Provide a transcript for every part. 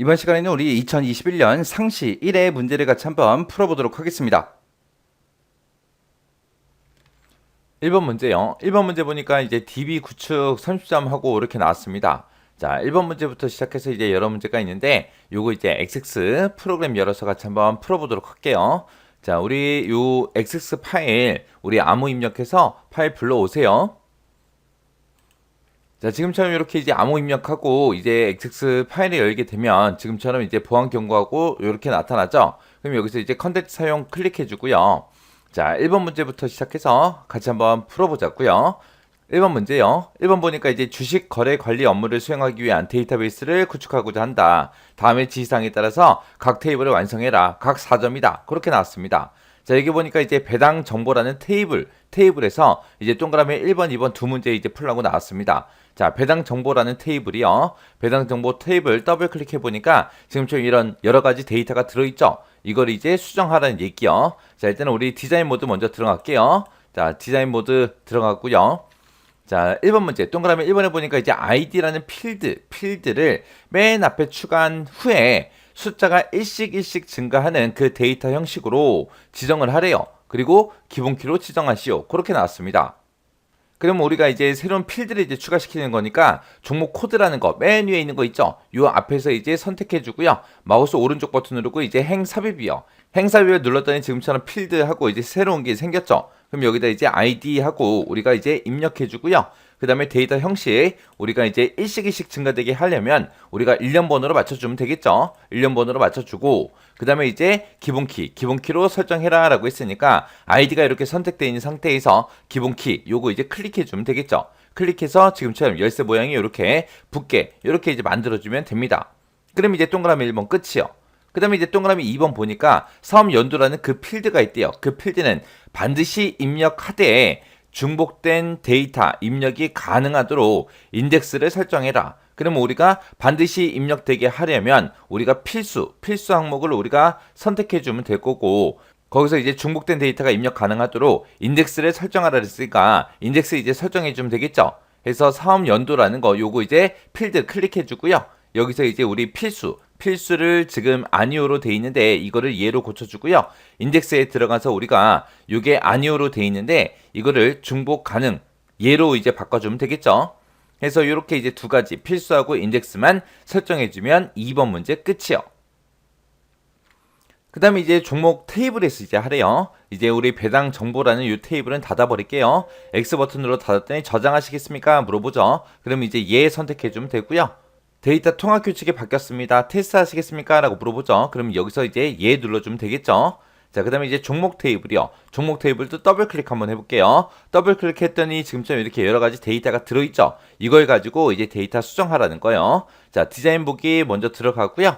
이번 시간에는 우리 2021년 상시 1회 문제를 같이 한번 풀어보도록 하겠습니다. 1번 문제요. 1번 문제 보니까 이제 DB 구축 30점 하고 이렇게 나왔습니다. 자, 1번 문제부터 시작해서 이제 여러 문제가 있는데 요거 이제 XX 프로그램 열어서 같이 한번 풀어보도록 할게요. 자, 우리 요 XX 파일 우리 암호 입력해서 파일 불러오세요. 자, 지금처럼 이렇게 이제 암호 입력하고 이제 XX 파일을 열게 되면 지금처럼 이제 보안 경고하고 이렇게 나타나죠. 그럼 여기서 이제 컨텐츠 사용 클릭해 주고요. 자, 1번 문제부터 시작해서 같이 한번 풀어보자고요. 1번 문제요. 1번 보니까 이제 주식 거래 관리 업무를 수행하기 위한 데이터베이스를 구축하고자 한다. 다음의 지시사항에 따라서 각 테이블을 완성해라. 각 4점이다. 그렇게 나왔습니다. 자, 여기 보니까 이제 배당 정보라는 테이블에서 이제 동그라미 1번, 2번 두 문제 이제 풀라고 나왔습니다. 자, 배당 정보라는 테이블이요. 배당 정보 테이블 더블 클릭해 보니까 지금처럼 이런 여러 가지 데이터가 들어있죠. 이걸 이제 수정하라는 얘기요. 자, 일단은 우리 디자인 모드 먼저 들어갈게요. 자, 디자인 모드 들어갔고요. 자, 1번 문제 동그라미 1번에 보니까 이제 id라는 필드를 맨 앞에 추가한 후에 숫자가 일씩 증가하는 그 데이터 형식으로 지정을 하래요. 그리고 기본키로 지정하시오. 그렇게 나왔습니다. 그러면 우리가 이제 새로운 필드를 이제 추가시키는 거니까 종목 코드라는 거 맨 위에 있는 거 있죠? 요 앞에서 이제 선택해 주고요. 마우스 오른쪽 버튼 누르고 이제 행삽입이요. 행삽입을 눌렀더니 지금처럼 필드하고 이제 새로운 게 생겼죠? 그럼 여기다 이제 id하고 우리가 이제 입력해 주고요. 그 다음에 데이터 형식 우리가 이제 일씩 증가되게 하려면 우리가 1년 번호로 맞춰주면 되겠죠. 1년 번호로 맞춰주고 그 다음에 이제 기본키로 설정해라 라고 했으니까 아이디가 이렇게 선택되어 있는 상태에서 기본키 요거 이제 클릭해주면 되겠죠. 클릭해서 지금처럼 열쇠 모양이 이렇게 붙게 이렇게 이제 만들어주면 됩니다. 그럼 이제 동그라미 1번 끝이요. 그 다음에 이제 동그라미 2번 보니까 사업 연도라는 그 필드가 있대요. 그 필드는 반드시 입력하되 중복된 데이터 입력이 가능하도록 인덱스를 설정해라. 그러면 우리가 반드시 입력되게 하려면 우리가 필수 항목을 우리가 선택해 주면 될 거고 거기서 이제 중복된 데이터가 입력 가능하도록 인덱스를 설정하라 했으니까 인덱스 이제 설정해 주면 되겠죠. 그래서 사업 연도라는 거 요거 이제 필드 클릭해 주고요. 여기서 이제 우리 필수를 지금 아니오로 돼 있는데 이거를 예로 고쳐주고요. 인덱스에 들어가서 우리가 이게 아니오로 돼 있는데 이거를 중복 가능 예로 이제 바꿔주면 되겠죠. 그래서 이렇게 이제 두 가지 필수하고 인덱스만 설정해주면 2번 문제 끝이요. 그 다음에 이제 종목 테이블에서 이제 하래요. 이제 우리 배당 정보라는 이 테이블은 닫아버릴게요. X 버튼으로 닫았더니 저장하시겠습니까? 물어보죠. 그럼 이제 예 선택해주면 되고요. 데이터 통합 규칙이 바뀌었습니다. 테스트 하시겠습니까? 라고 물어보죠. 그럼 여기서 이제 예 눌러주면 되겠죠. 자, 그 다음에 이제 종목 테이블이요. 종목 테이블도 더블 클릭 한번 해볼게요. 더블 클릭했더니 지금처럼 이렇게 여러 가지 데이터가 들어있죠. 이걸 가지고 이제 데이터 수정하라는 거예요. 자, 디자인 보기 먼저 들어가고요.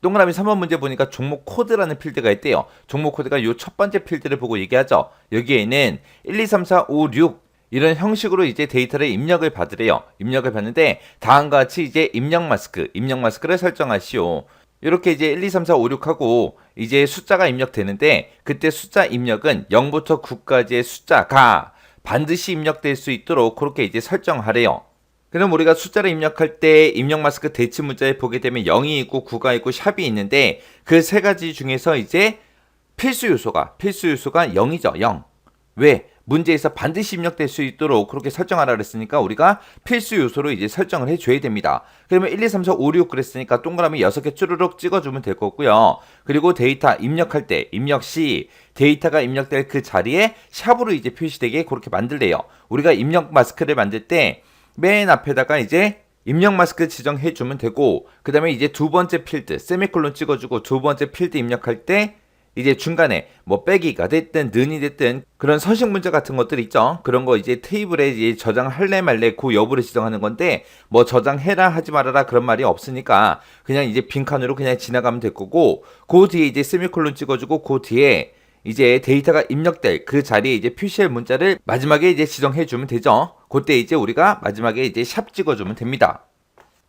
동그라미 3번 문제 보니까 종목 코드라는 필드가 있대요. 종목 코드가 요 첫 번째 필드를 보고 얘기하죠. 여기에는 1, 2, 3, 4, 5, 6 이런 형식으로 이제 데이터를 입력을 받으래요. 입력을 받는데 다음과 같이 이제 입력 마스크를 설정하시오. 이렇게 이제 1, 2, 3, 4, 5, 6하고 이제 숫자가 입력되는데 그때 숫자 입력은 0부터 9까지의 숫자가 반드시 입력될 수 있도록 그렇게 이제 설정하래요. 그럼 우리가 숫자를 입력할 때 입력 마스크 대치 문자에 보게 되면 0이 있고 9가 있고 샵이 있는데 그 세 가지 중에서 이제 필수 요소가 0이죠. 0. 왜? 문제에서 반드시 입력될 수 있도록 그렇게 설정하라 그랬으니까 우리가 필수 요소로 이제 설정을 해줘야 됩니다. 그러면 1, 2, 3, 4, 5, 6 그랬으니까 동그라미 6개 쭈르륵 찍어주면 될 거고요. 그리고 데이터 입력할 때 입력 시 데이터가 입력될 그 자리에 샵으로 이제 표시되게 그렇게 만들래요. 우리가 입력 마스크를 만들 때 맨 앞에다가 이제 입력 마스크 지정해주면 되고 그 다음에 이제 두 번째 필드 세미콜론 찍어주고 두 번째 필드 입력할 때 이제 중간에 뭐 빼기가 됐든 는이 됐든 그런 서식 문자 같은 것들 있죠. 그런 거 이제 테이블에 이제 저장할래 말래 그 여부를 지정하는 건데 뭐 저장해라 하지 말아라 그런 말이 없으니까 그냥 이제 빈칸으로 그냥 지나가면 될 거고 그 뒤에 이제 세미콜론 찍어주고 그 뒤에 이제 데이터가 입력될 그 자리에 이제 표시할 문자를 마지막에 이제 지정해 주면 되죠. 그때 이제 우리가 마지막에 이제 샵 찍어주면 됩니다.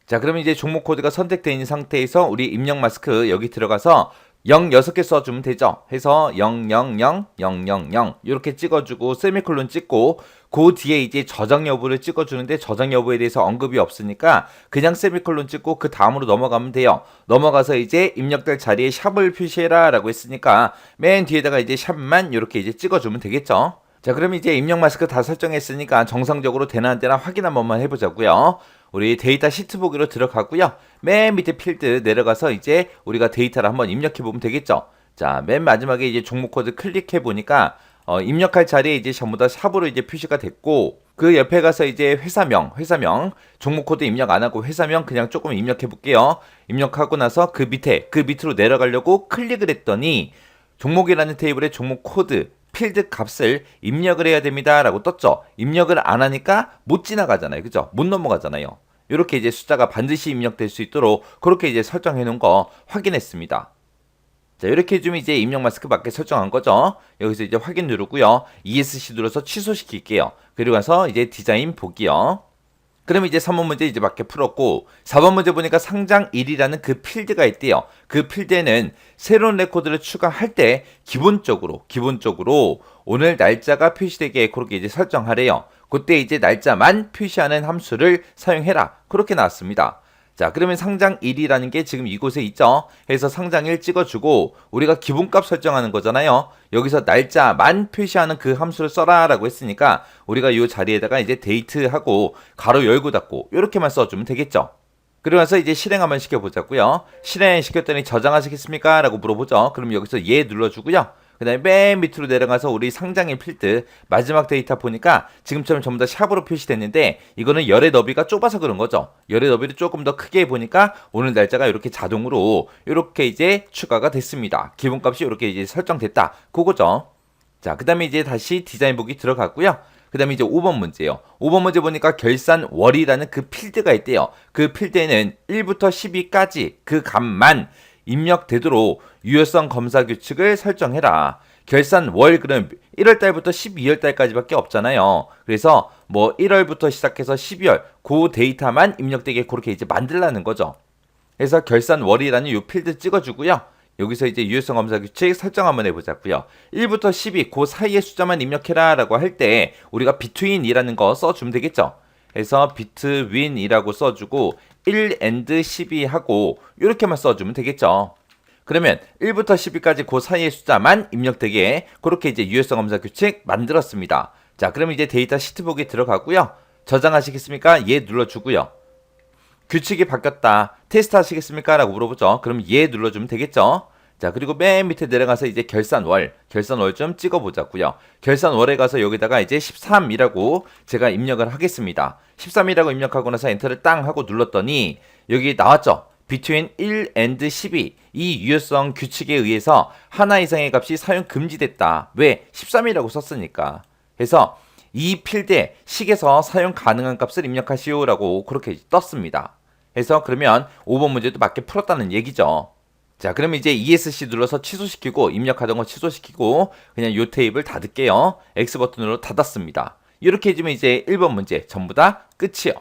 자, 그러면 이제 종목 코드가 선택되어 있는 상태에서 우리 입력 마스크 여기 들어가서 0 6개 써주면 되죠. 해서 000 000 이렇게 찍어주고 세미콜론 찍고 그 뒤에 이제 저장 여부를 찍어주는데 저장 여부에 대해서 언급이 없으니까 그냥 세미콜론 찍고 그 다음으로 넘어가면 돼요. 넘어가서 이제 입력될 자리에 샵을 표시해라 라고 했으니까 맨 뒤에다가 이제 샵만 이렇게 이제 찍어주면 되겠죠. 자, 그럼 이제 입력 마스크 다 설정했으니까 정상적으로 되나 안 되나 확인 한 번만 해보자고요. 우리 데이터 시트 보기로 들어가고요. 맨 밑에 필드 내려가서 이제 우리가 데이터를 한번 입력해 보면 되겠죠. 자, 맨 마지막에 이제 종목 코드 클릭해 보니까 입력할 자리에 이제 전부 다 샵으로 이제 표시가 됐고, 그 옆에 가서 이제 회사명, 종목 코드 입력 안 하고 회사명 그냥 조금 입력해 볼게요. 입력하고 나서 그 밑으로 내려가려고 클릭을 했더니 종목이라는 테이블에 종목 코드, 필드 값을 입력을 해야 됩니다 라고 떴죠. 입력을 안 하니까 못 지나가잖아요. 그죠? 못 넘어가잖아요. 이렇게 이제 숫자가 반드시 입력될 수 있도록 그렇게 이제 설정해 놓은 거 확인했습니다. 자, 이렇게 해주면 이제 입력 마스크 맞게 설정한 거죠. 여기서 이제 확인 누르고요. ESC 눌러서 취소시킬게요. 그리고 가서 이제 디자인 보기요. 그러면 이제 3번 문제 이제 맞게 풀었고, 4번 문제 보니까 상장 1이라는 그 필드가 있대요. 그 필드에는 새로운 레코드를 추가할 때 기본적으로 오늘 날짜가 표시되게 그렇게 이제 설정하래요. 그때 이제 날짜만 표시하는 함수를 사용해라. 그렇게 나왔습니다. 자, 그러면 상장 1이라는 게 지금 이곳에 있죠. 해서 상장 1 찍어주고 우리가 기본값 설정하는 거잖아요. 여기서 날짜만 표시하는 그 함수를 써라 라고 했으니까 우리가 이 자리에다가 이제 데이트하고 가로 열고 닫고 이렇게만 써주면 되겠죠. 그리고 나서 이제 실행 한번 시켜보자고요. 실행 시켰더니 저장하시겠습니까? 라고 물어보죠. 그럼 여기서 예 눌러주고요. 그 다음에 맨 밑으로 내려가서 우리 상장의 필드 마지막 데이터 보니까 지금처럼 전부 다 샵으로 표시됐는데 이거는 열의 너비가 좁아서 그런 거죠. 열의 너비를 조금 더 크게 보니까 오늘 날짜가 이렇게 자동으로 이렇게 이제 추가가 됐습니다. 기본값이 이렇게 이제 설정됐다. 그거죠. 자, 그 다음에 이제 다시 디자인 보기 들어가고요. 그 다음에 이제 5번 문제예요. 5번 문제 보니까 결산월이라는 그 필드가 있대요. 그 필드에는 1부터 12까지 그 값만 입력되도록 유효성 검사 규칙을 설정해라. 결산월 그럼 1월달부터 12월달까지밖에 없잖아요. 그래서 뭐 1월부터 시작해서 12월 그 데이터만 입력되게 그렇게 이제 만들라는 거죠. 그래서 결산월이라는 이 필드 찍어주고요. 여기서 이제 유효성 검사 규칙 설정 한번 해보자고요. 1부터 12 그 사이의 숫자만 입력해라 라고 할 때 우리가 between이라는 거 써주면 되겠죠. 그래서 between이라고 써주고 1 and 12 하고 이렇게만 써주면 되겠죠. 그러면 1부터 12까지 그 사이의 숫자만 입력되게 그렇게 이제 유효성 검사 규칙 만들었습니다. 자, 그럼 이제 데이터 시트 보기 들어가고요. 저장하시겠습니까? 예 눌러주고요. 규칙이 바뀌었다. 테스트 하시겠습니까? 라고 물어보죠. 그럼 예 눌러주면 되겠죠. 자, 그리고 맨 밑에 내려가서 이제 결산월 좀 찍어보자고요. 결산월에 가서 여기다가 이제 13이라고 제가 입력을 하겠습니다. 13이라고 입력하고 나서 엔터를 땅 하고 눌렀더니 여기 나왔죠. between 1 and 12 이 유효성 규칙에 의해서 하나 이상의 값이 사용 금지됐다. 왜? 13이라고 썼으니까. 그래서 이 필드에 식에서 사용 가능한 값을 입력하시오라고 그렇게 떴습니다. 그래서 그러면 5번 문제도 맞게 풀었다는 얘기죠. 자, 그러면 이제 ESC 눌러서 취소시키고 입력하던 거 취소시키고 그냥 요 테이블 닫을게요. X 버튼으로 닫았습니다. 이렇게 해주면 이제 1번 문제 전부 다 끝이요.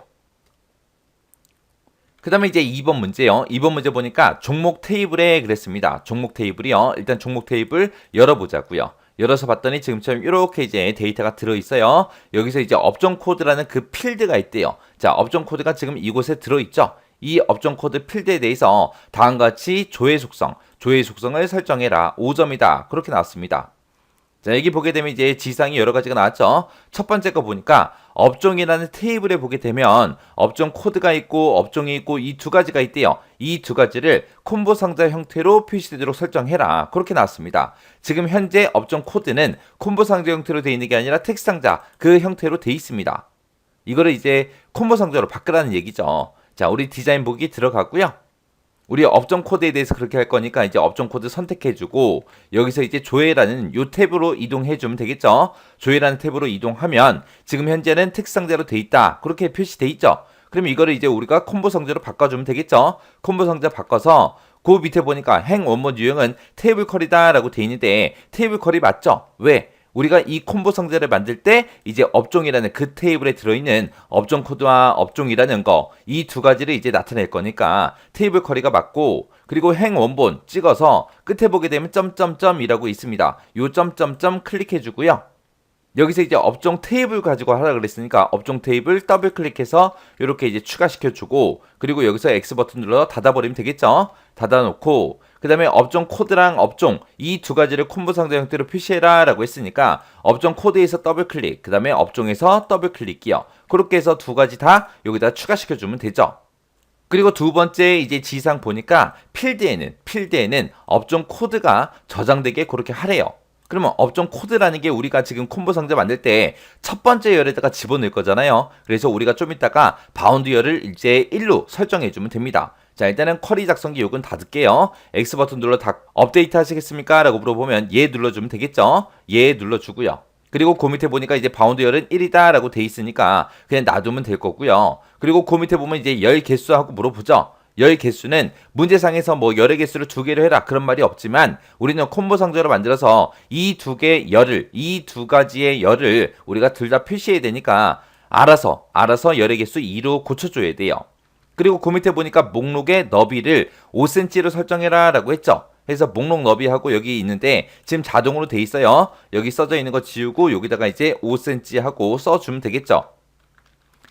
그 다음에 이제 2번 문제요. 2번 문제 보니까 종목 테이블에 그랬습니다. 종목 테이블이요. 일단 종목 테이블 열어보자고요. 열어서 봤더니 지금처럼 이렇게 이제 데이터가 들어있어요. 여기서 이제 업종 코드라는 그 필드가 있대요. 자, 업종 코드가 지금 이곳에 들어있죠. 이 업종 코드 필드에 대해서 다음과 같이 조회 속성을 설정해라. 5점이다. 그렇게 나왔습니다. 자, 여기 보게 되면 이제 지상이 여러 가지가 나왔죠. 첫 번째 거 보니까 업종이라는 테이블에 보게 되면 업종 코드가 있고 업종이 있고 이 두 가지가 있대요. 이 두 가지를 콤보 상자 형태로 표시되도록 설정해라. 그렇게 나왔습니다. 지금 현재 업종 코드는 콤보 상자 형태로 되어 있는 게 아니라 텍스트 상자 그 형태로 되어 있습니다. 이거를 이제 콤보 상자로 바꾸라는 얘기죠. 자, 우리 디자인 보기 들어가고요. 우리 업종 코드에 대해서 그렇게 할 거니까 이제 업종 코드 선택해주고 여기서 이제 조회라는 요 탭으로 이동해주면 되겠죠. 조회라는 탭으로 이동하면 지금 현재는 텍스트 상자로 돼 있다. 그렇게 표시돼 있죠. 그럼 이거를 이제 우리가 콤보 상자로 바꿔주면 되겠죠. 콤보 상자 바꿔서 그 밑에 보니까 행 원본 유형은 테이블 컬이다 라고 돼 있는데 테이블 컬이 맞죠? 왜? 우리가 이 콤보 상자를 만들 때 이제 업종이라는 그 테이블에 들어있는 업종 코드와 업종이라는 거 이 두 가지를 이제 나타낼 거니까 테이블 쿼리가 맞고 그리고 행 원본 찍어서 끝에 보게 되면 점점점이라고 있습니다. 요 점점점 클릭해 주고요. 여기서 이제 업종 테이블 가지고 하라 그랬으니까 업종 테이블 더블 클릭해서 이렇게 이제 추가시켜 주고, 그리고 여기서 X 버튼 눌러 닫아버리면 되겠죠. 닫아놓고 그 다음에 업종 코드랑 업종 이 두 가지를 콤보 상자 형태로 표시해라 라고 했으니까 업종 코드에서 더블 클릭, 그 다음에 업종에서 더블 클릭이요. 그렇게 해서 두 가지 다 여기다 추가시켜 주면 되죠. 그리고 두 번째 이제 지상 보니까 필드에는 업종 코드가 저장되게 그렇게 하래요. 그러면 업종 코드라는 게 우리가 지금 콤보 상자 만들 때 첫 번째 열에다가 집어넣을 거잖아요. 그래서 우리가 좀 이따가 바운드 열을 이제 1로 설정해 주면 됩니다. 자, 일단은 쿼리 작성기 요건 닫을게요. X 버튼 눌러 업데이트 하시겠습니까? 라고 물어보면 예 눌러주면 되겠죠. 예 눌러주고요. 그리고 그 밑에 보니까 이제 바운드 열은 1이다 라고 돼 있으니까 그냥 놔두면 될 거고요. 그리고 그 밑에 보면 이제 열 개수하고 물어보죠. 열 개수는 문제상에서 뭐 열의 개수를 두 개로 해라 그런 말이 없지만 우리는 콤보 상자로 만들어서 이 두 개 열을, 이 두 가지의 열을 우리가 둘 다 표시해야 되니까 알아서 열의 개수 2로 고쳐줘야 돼요. 그리고 그 밑에 보니까 목록의 너비를 5cm로 설정해라 라고 했죠. 그래서 목록 너비하고 여기 있는데 지금 자동으로 돼 있어요. 여기 써져 있는 거 지우고 여기다가 이제 5cm 하고 써주면 되겠죠.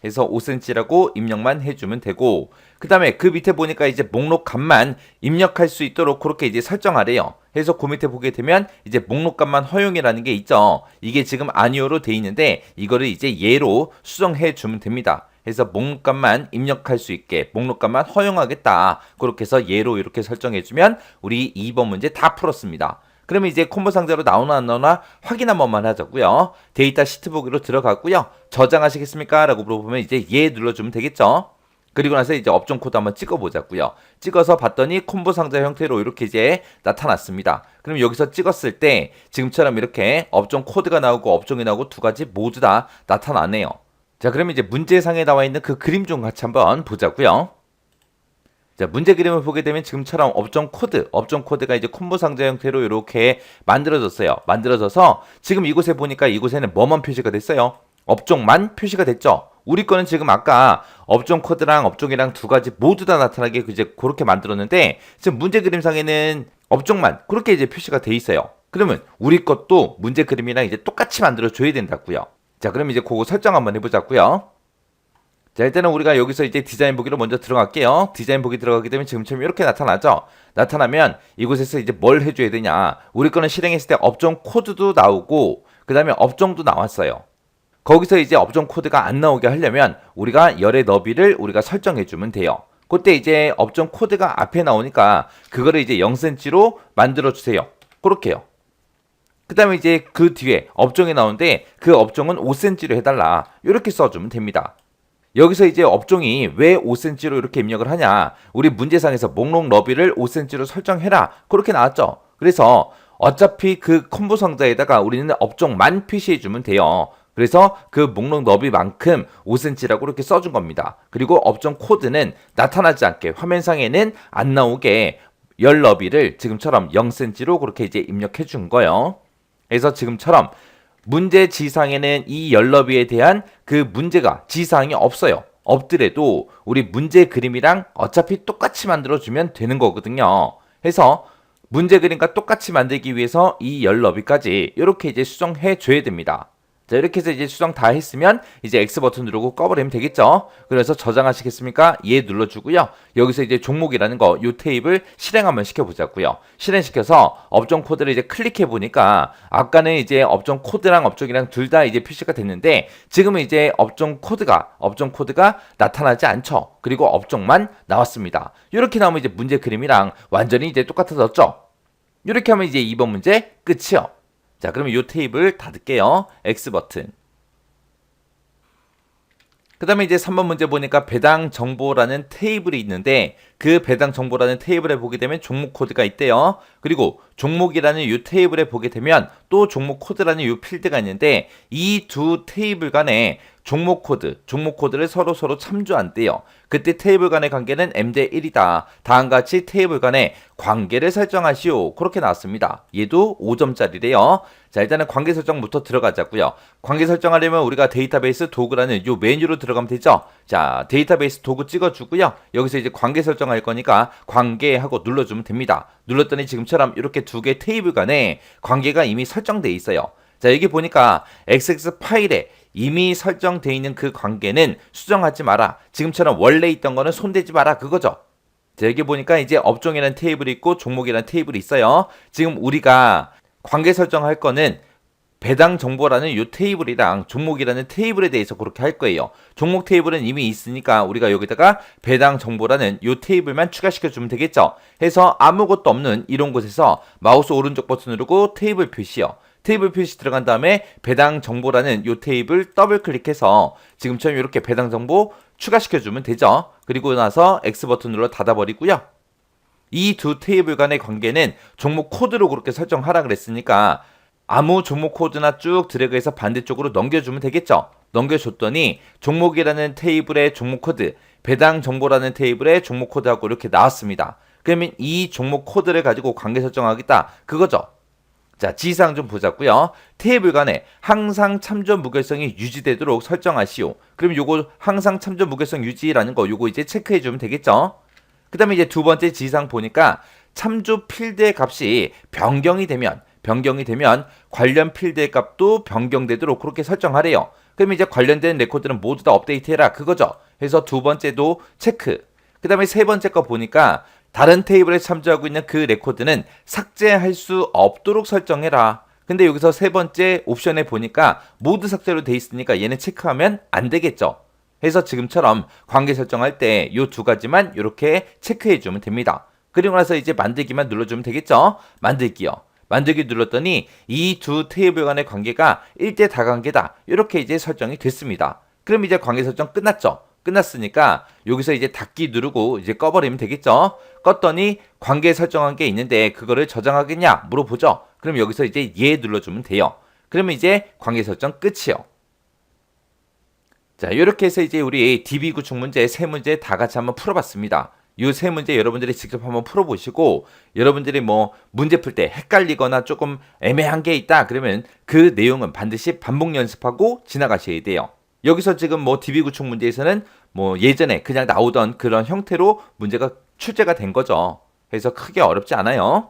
그래서 5cm라고 입력만 해주면 되고, 그 다음에 그 밑에 보니까 이제 목록 값만 입력할 수 있도록 그렇게 이제 설정하래요. 그래서 그 밑에 보게 되면 이제 목록 값만 허용이라는 게 있죠. 이게 지금 아니오로 돼 있는데 이거를 이제 예로 수정해 주면 됩니다. 그래서 목록값만 입력할 수 있게 목록값만 허용하겠다. 그렇게 해서 예로 이렇게 설정해주면 우리 2번 문제 다 풀었습니다. 그러면 이제 콤보 상자로 나오나 안 나오나 확인 한 번만 하자고요. 데이터 시트 보기로 들어가고요. 저장하시겠습니까? 라고 물어보면 이제 예 눌러주면 되겠죠. 그리고 나서 이제 업종 코드 한번 찍어보자고요. 찍어서 봤더니 콤보 상자 형태로 이렇게 이제 나타났습니다. 그럼 여기서 찍었을 때 지금처럼 이렇게 업종 코드가 나오고 업종이 나오고 두 가지 모두 다 나타나네요. 자, 그러면 이제 문제상에 나와 있는 그 그림 좀 같이 한번 보자고요. 자, 문제 그림을 보게 되면 지금처럼 업종 코드가 이제 콤보 상자 형태로 이렇게 만들어졌어요. 만들어져서 지금 이곳에 보니까 이곳에는 뭐만 표시가 됐어요? 업종만 표시가 됐죠. 우리 거는 지금 아까 업종 코드랑 업종이랑 두 가지 모두 다 나타나게 이제 그렇게 만들었는데 지금 문제 그림상에는 업종만 그렇게 이제 표시가 돼 있어요. 그러면 우리 것도 문제 그림이랑 이제 똑같이 만들어 줘야 된다고요. 자, 그럼 이제 그거 설정 한번 해보자고요. 자, 일단은 우리가 여기서 이제 디자인 보기로 먼저 들어갈게요. 디자인 보기 들어가게 되면 지금처럼 이렇게 나타나죠. 나타나면 이곳에서 이제 뭘 해줘야 되냐. 우리 거는 실행했을 때 업종 코드도 나오고 그 다음에 업종도 나왔어요. 거기서 이제 업종 코드가 안 나오게 하려면 우리가 열의 너비를 우리가 설정해주면 돼요. 그때 이제 업종 코드가 앞에 나오니까 그거를 이제 0cm로 만들어주세요. 그렇게요. 그 다음에 이제 그 뒤에 업종이 나오는데 그 업종은 5cm로 해달라. 이렇게 써주면 됩니다. 여기서 이제 업종이 왜 5cm로 이렇게 입력을 하냐. 우리 문제상에서 목록 너비를 5cm로 설정해라. 그렇게 나왔죠. 그래서 어차피 그 콤보 상자에다가 우리는 업종만 표시해주면 돼요. 그래서 그 목록 너비만큼 5cm라고 이렇게 써준 겁니다. 그리고 업종 코드는 나타나지 않게 화면상에는 안 나오게 열 너비를 지금처럼 0cm로 그렇게 이제 입력해 준 거예요. 그래서 지금처럼 문제 지상에는 이 열 너비에 대한 그 문제가 지상이 없어요. 없더라도 우리 문제 그림이랑 어차피 똑같이 만들어주면 되는 거거든요. 그래서 문제 그림과 똑같이 만들기 위해서 이 열 너비까지 이렇게 이제 수정해 줘야 됩니다. 자, 이렇게 해서 이제 수정 다 했으면 이제 X 버튼 누르고 꺼버리면 되겠죠. 그래서 저장하시겠습니까? 예 눌러주고요. 여기서 이제 종목이라는 거, 요 테이블 실행 한번 시켜보자고요. 실행시켜서 업종 코드를 이제 클릭해 보니까 아까는 이제 업종 코드랑 업종이랑 둘 다 이제 표시가 됐는데 지금은 이제 업종 코드가 나타나지 않죠. 그리고 업종만 나왔습니다. 이렇게 나오면 이제 문제 그림이랑 완전히 이제 똑같아졌죠. 이렇게 하면 이제 2번 문제 끝이요. 자, 그러면 이 테이블 닫을게요. X 버튼. 그 다음에 이제 3번 문제 보니까 배당 정보라는 테이블이 있는데 그 배당 정보라는 테이블에 보게 되면 종목 코드가 있대요. 그리고 종목이라는 이 테이블에 보게 되면 또 종목 코드라는 이 필드가 있는데 이 두 테이블 간에 종목 코드를 서로 참조한대요. 그때 테이블 간의 관계는 m/1이다. 다음과 같이 테이블 간의 관계를 설정하시오. 그렇게 나왔습니다. 얘도 5점짜리래요. 자, 일단은 관계 설정부터 들어가자고요. 관계 설정하려면 우리가 데이터베이스 도구라는 요 메뉴로 들어가면 되죠. 자, 데이터베이스 도구 찍어주고요. 여기서 이제 관계 설정할 거니까 관계하고 눌러주면 됩니다. 눌렀더니 지금처럼 이렇게 두 개 테이블 간에 관계가 이미 설정돼 있어요. 자, 여기 보니까 XX 파일에 이미 설정되어 있는 그 관계는 수정하지 마라. 지금처럼 원래 있던 거는 손대지 마라. 그거죠. 자, 여기 보니까 이제 업종이라는 테이블이 있고 종목이라는 테이블이 있어요. 지금 우리가 관계 설정할 거는 배당 정보라는 이 테이블이랑 종목이라는 테이블에 대해서 그렇게 할 거예요. 종목 테이블은 이미 있으니까 우리가 여기다가 배당 정보라는 이 테이블만 추가시켜 주면 되겠죠. 해서 아무것도 없는 이런 곳에서 마우스 오른쪽 버튼 누르고 테이블 표시요. 테이블 표시 들어간 다음에 배당 정보라는 이 테이블 더블 클릭해서 지금처럼 이렇게 배당 정보 추가시켜 주면 되죠. 그리고 나서 X 버튼 눌러 닫아버리고요. 이 두 테이블 간의 관계는 종목 코드로 그렇게 설정하라 그랬으니까 아무 종목 코드나 쭉 드래그해서 반대쪽으로 넘겨주면 되겠죠. 넘겨줬더니 종목이라는 테이블의 종목 코드, 배당 정보라는 테이블의 종목 코드하고 이렇게 나왔습니다. 그러면 이 종목 코드를 가지고 관계 설정하겠다. 그거죠. 자, 지시사항 좀 보자고요. 테이블 간에 항상 참조 무결성이 유지되도록 설정하시오. 그럼 요거 항상 참조 무결성 유지라는 거 요거 이제 체크해 주면 되겠죠. 그 다음에 이제 두 번째 지시사항 보니까 참조 필드의 값이 변경이 되면 관련 필드의 값도 변경되도록 그렇게 설정하래요. 그럼 이제 관련된 레코드는 모두 다 업데이트해라. 그거죠. 그래서 두 번째도 체크. 그 다음에 세 번째 거 보니까 다른 테이블에 참조하고 있는 그 레코드는 삭제할 수 없도록 설정해라. 근데 여기서 세 번째 옵션에 보니까 모두 삭제로 돼 있으니까 얘는 체크하면 안 되겠죠. 그래서 지금처럼 관계 설정할 때 이 두 가지만 이렇게 체크해 주면 됩니다. 그리고 나서 이제 만들기만 눌러주면 되겠죠. 만들기요. 만들기 눌렀더니 이 두 테이블 간의 관계가 1대 다관계다. 이렇게 이제 설정이 됐습니다. 그럼 이제 관계 설정 끝났죠. 끝났으니까 여기서 이제 닫기 누르고 이제 꺼버리면 되겠죠. 껐더니 관계 설정한 게 있는데 그거를 저장하겠냐 물어보죠. 그럼 여기서 이제 예 눌러주면 돼요. 그러면 이제 관계 설정 끝이요. 자, 이렇게 해서 이제 우리 DB 구축 문제 세 문제 다 같이 한번 풀어봤습니다. 이 세 문제 여러분들이 직접 한번 풀어보시고 여러분들이 뭐 문제 풀 때 헷갈리거나 조금 애매한 게 있다 그러면 그 내용은 반드시 반복 연습하고 지나가셔야 돼요. 여기서 지금 뭐 DB 구축 문제에서는 뭐 예전에 그냥 나오던 그런 형태로 문제가 출제가 된 거죠. 그래서 크게 어렵지 않아요.